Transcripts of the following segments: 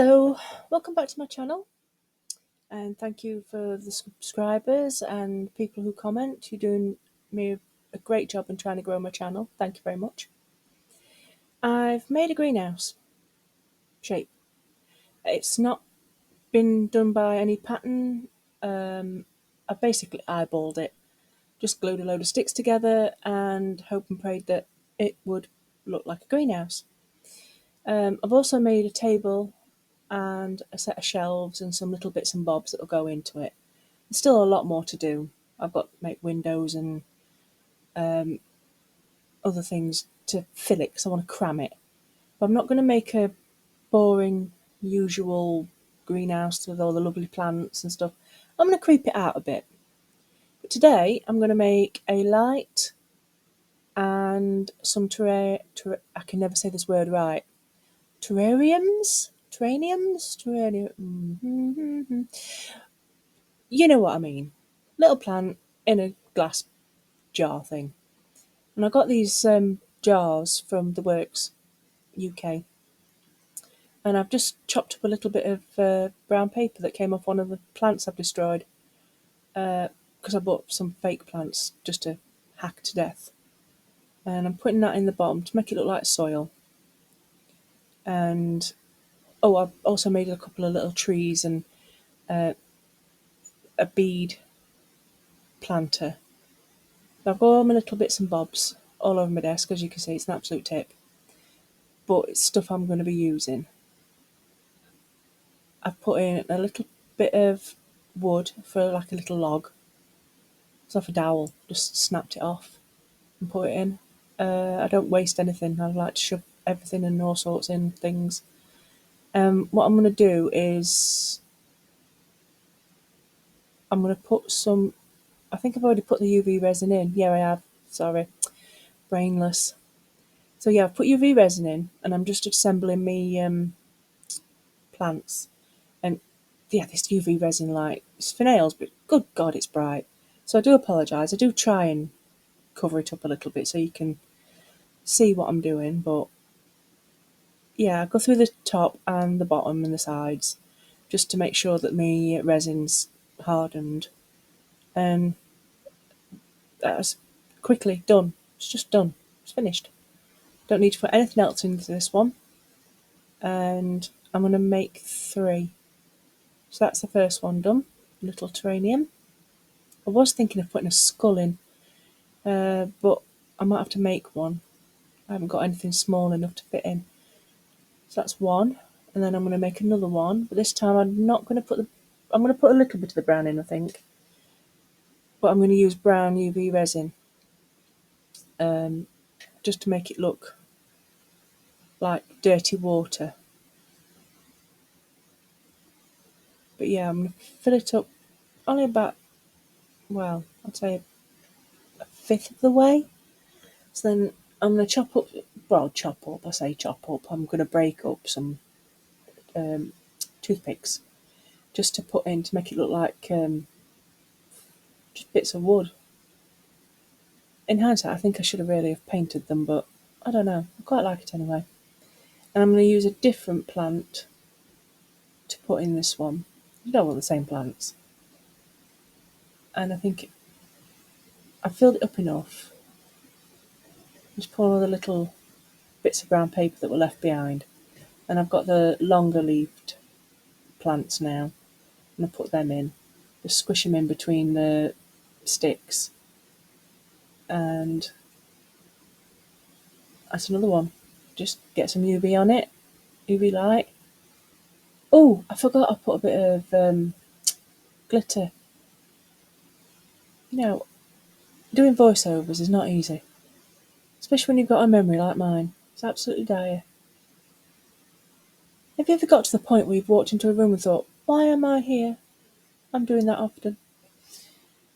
Hello, welcome back to my channel, and thank you for the subscribers and people who comment. You're doing me a great job in trying to grow my channel. Thank you very much. I've made a greenhouse shape. It's not been done by any pattern. I basically eyeballed it, just glued a load of sticks together and hoped and prayed that it would look like a greenhouse. I've also made a table and a set of shelves and some little bits and bobs that will go into it. There's still a lot more to do. I've got to make windows and other things to fill it because I want to cram it. But I'm not going to make a boring, usual greenhouse with all the lovely plants and stuff. I'm going to creep it out a bit. But today I'm going to make a light and some I can never say this word right. Terrariums? Terraniums? Terrarium. You know what I mean. Little plant in a glass jar thing. And I got these jars from the Works UK. And I've just chopped up a little bit of brown paper that came off one of the plants I've destroyed. Because I bought some fake plants just to hack to death. And I'm putting that in the bottom to make it look like soil. And I've also made a couple of little trees and a bead planter. I've got all my little bits and bobs all over my desk. As you can see, it's an absolute tip. But it's stuff I'm going to be using. I've put in a little bit of wood for like a little log. It's off a dowel, just snapped it off and put it in. I don't waste anything. I like to shove everything and all sorts in things. What I'm going to do is I'm going to put some, I think I've already put the UV resin in. Yeah, I have. Sorry. Brainless. So yeah, I've put UV resin in and I'm just assembling me plants. And yeah, this UV resin light, it's for nails, but good God, it's bright. So I do apologise. I do try and cover it up a little bit so you can see what I'm doing. But yeah, I go through the top and the bottom and the sides just to make sure that my resin's hardened. And that's quickly done. It's just done. It's finished. Don't need to put anything else into this one. And I'm going to make 3. So that's the first one done. Little terrarium. I was thinking of putting a skull in, but I might have to make one. I haven't got anything small enough to fit in. So that's one, and then I'm going to make another one. But this time I'm not going to put I'm going to put a little bit of the brown in, I think. But I'm going to use brown UV resin, just to make it look like dirty water. But yeah, I'm going to fill it up only about, well, I'd say a fifth of the way. So then I'm going to I say chop up, I'm going to break up some toothpicks just to put in to make it look like just bits of wood. In hindsight, I think I should have really have painted them, but I don't know. I quite like it anyway. And I'm going to use a different plant to put in this one. You don't want the same plants. And I think I filled it up enough. Just pull all the little bits of brown paper that were left behind. And I've got the longer leaved plants now. And I put them in. Just squish them in between the sticks. And that's another one. Just get some UV on it. UV light. Oh, I forgot I put a bit of glitter. You know, doing voiceovers is not easy. Especially when you've got a memory like mine. It's absolutely dire. Have you ever got to the point where you've walked into a room and thought, why am I here? I'm doing that often.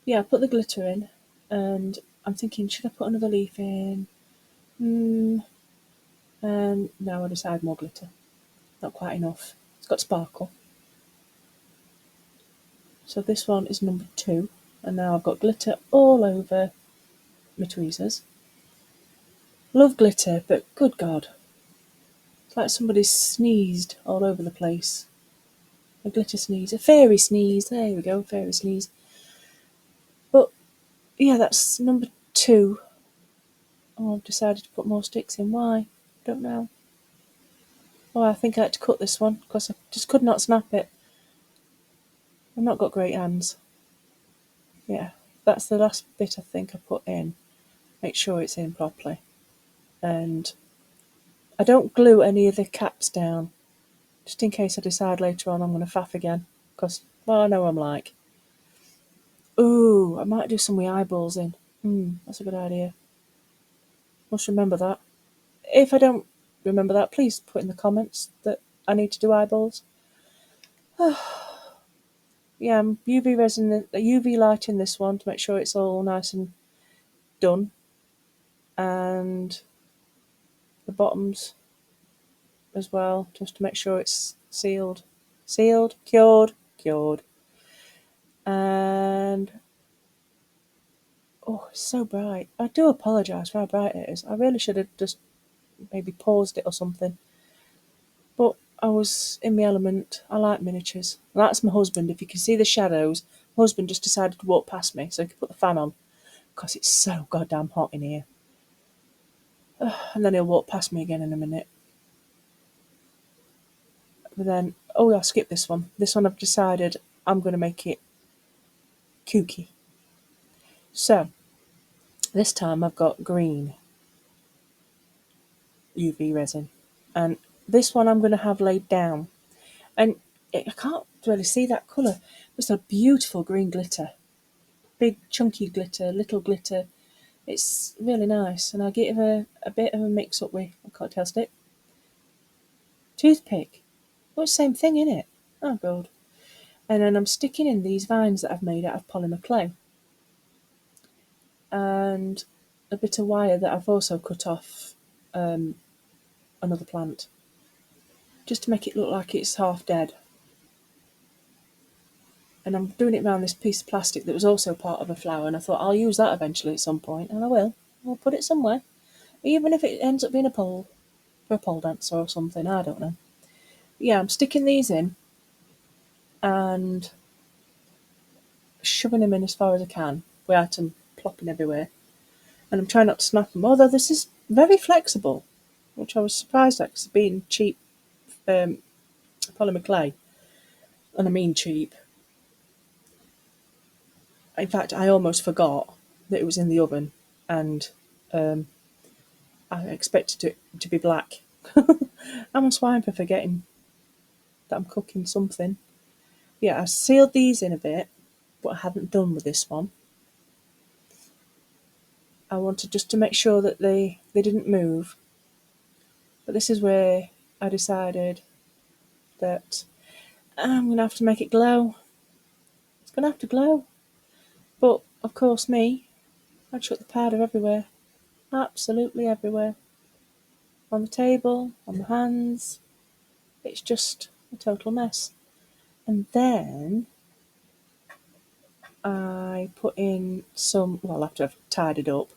Yeah, I put the glitter in and I'm thinking, should I put another leaf in? And now I decide more glitter. Not quite enough. It's got sparkle. So this one is number 2. And now I've got glitter all over my tweezers. Love glitter, but good God. It's like somebody sneezed all over the place. A glitter sneeze, a fairy sneeze. There we go, fairy sneeze. But yeah, that's number 2. Oh, I've decided to put more sticks in. Why? Don't know. Oh, I think I had to cut this one because I just could not snap it. I've not got great hands. Yeah, that's the last bit I think I put in. Make sure it's in properly. And I don't glue any of the caps down, just in case I decide later on I'm going to faff again. Because, well, I know I'm like. Ooh, I might do some with eyeballs in. That's a good idea. Must remember that. If I don't remember that, please put in the comments that I need to do eyeballs. Yeah, I'm UV resin, UV light in this one to make sure it's all nice and done. And the bottoms as well, just to make sure it's sealed. Sealed, cured, cured. And oh, it's so bright. I do apologise for how bright it is. I really should have just maybe paused it or something. But I was in my element. I like miniatures. That's my husband. If you can see the shadows, my husband just decided to walk past me so he could put the fan on because it's so goddamn hot in here. And then he'll walk past me again in a minute. But then, oh, I'll skip this one. This one I've decided I'm going to make it kooky. So, this time I've got green UV resin. And this one I'm going to have laid down. And I can't really see that colour. It's a beautiful green glitter. Big chunky glitter, little glitter. It's really nice. And I give a bit of a mix up with a cocktail stick. Toothpick. Well, it's the same thing, innit? Oh, God. And then I'm sticking in these vines that I've made out of polymer clay. And a bit of wire that I've also cut off another plant. Just to make it look like it's half dead. And I'm doing it around this piece of plastic that was also part of a flower, and I thought I'll use that eventually at some point, and I will. I'll put it somewhere. Even if it ends up being a pole, for a pole dancer or something, I don't know. Yeah, I'm sticking these in and shoving them in as far as I can without them plopping everywhere. And I'm trying not to snap them, although this is very flexible, which I was surprised at because being cheap polymer clay, and I mean cheap. In fact, I almost forgot that it was in the oven, and I expected it to be black. I'm a swine for forgetting that I'm cooking something. Yeah, I sealed these in a bit, but I haven't done with this one. I wanted just to make sure that they didn't move. But this is where I decided that I'm going to have to make it glow. It's going to have to glow. But, of course, me, I'd chuck the powder everywhere. Absolutely everywhere. On the table, on the hands. It's just a total mess. And then I put in some, well, after I've tidied up,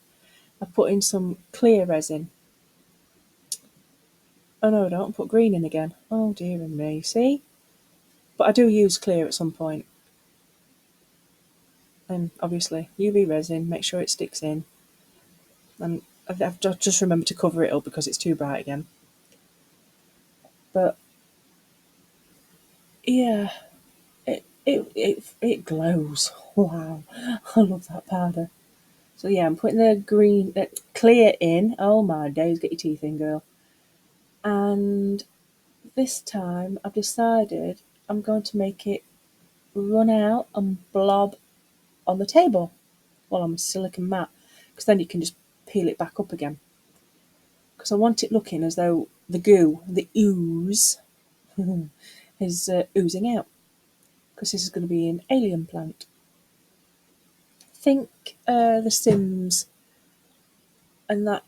I put in some clear resin. Oh no, I don't put green in again. Oh dear me, see? But I do use clear at some point. And obviously, UV resin, make sure it sticks in. And I've just remembered to cover it up because it's too bright again. But yeah, it glows. Wow, I love that powder. So yeah, I'm putting the green, clear in. Oh my days, get your teeth in, girl. And this time I've decided I'm going to make it run out and blob on the table, well, on a silicone mat, because then you can just peel it back up again. Because I want it looking as though the goo, the ooze, is oozing out. Because this is going to be an alien plant. Think The Sims and that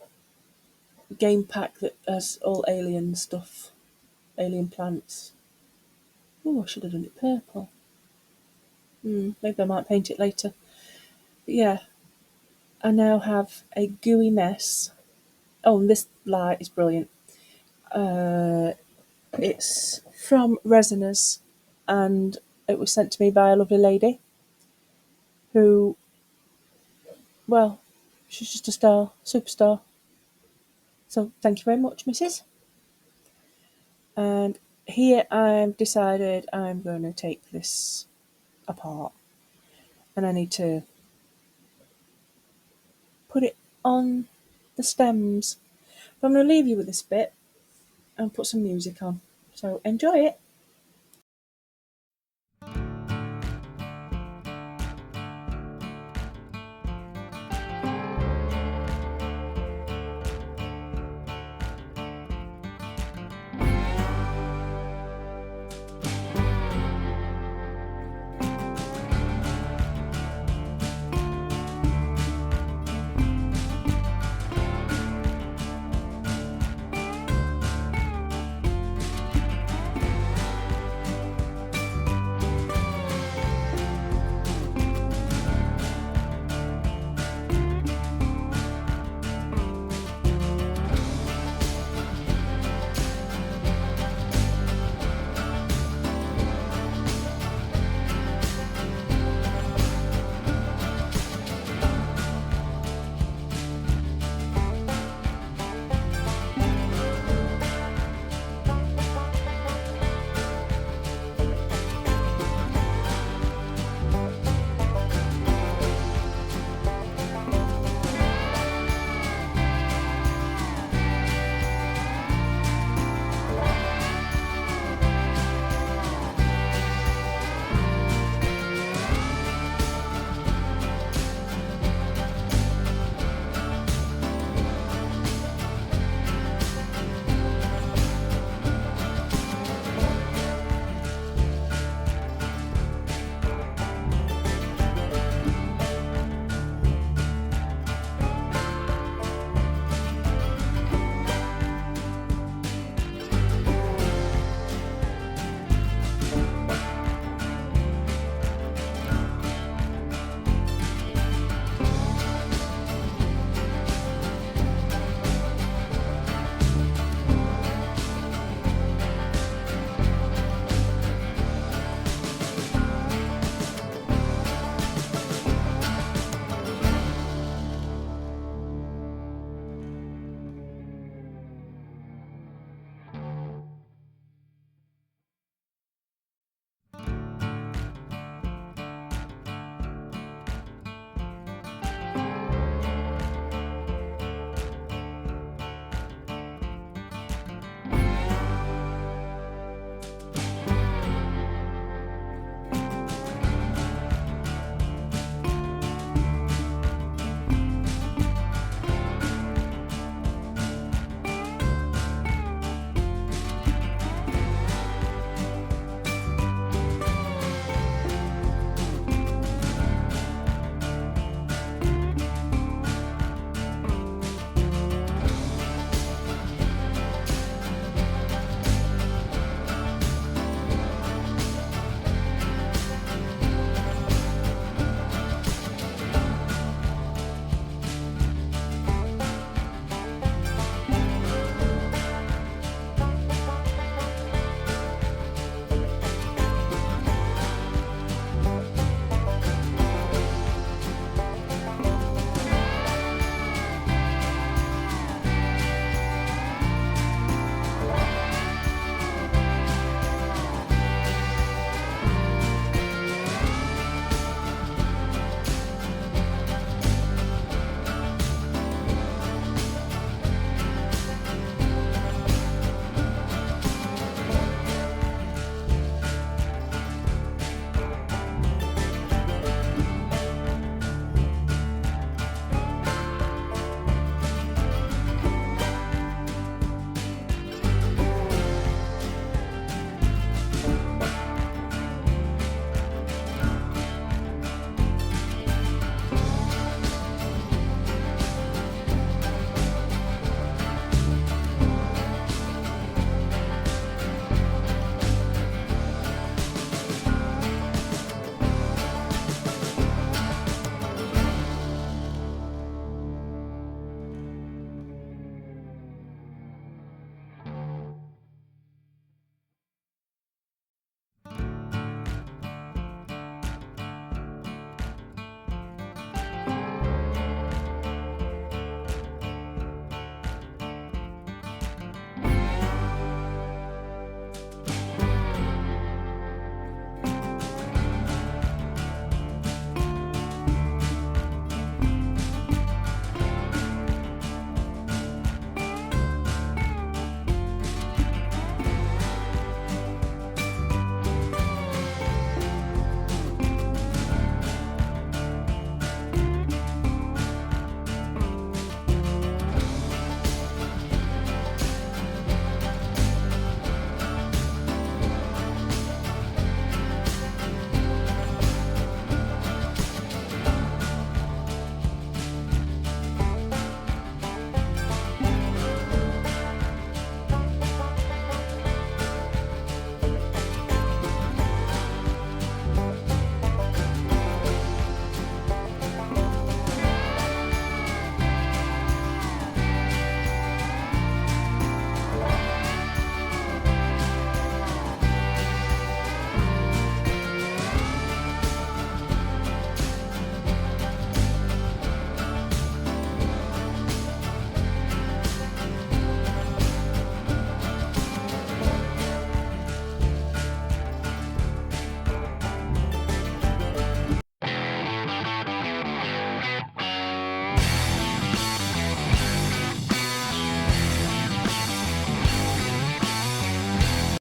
game pack that has all alien stuff, alien plants. Oh, I should have done it purple. Maybe I might paint it later. But yeah, I now have a gooey mess. Oh, and this light is brilliant. Uh, it's from Resoners, and it was sent to me by a lovely lady who, well, she's just a star, superstar. So thank you very much, Mrs. And here I've decided I'm going to take this apart, and I need to put it on the stems. But I'm going to leave you with this bit and put some music on. So enjoy it.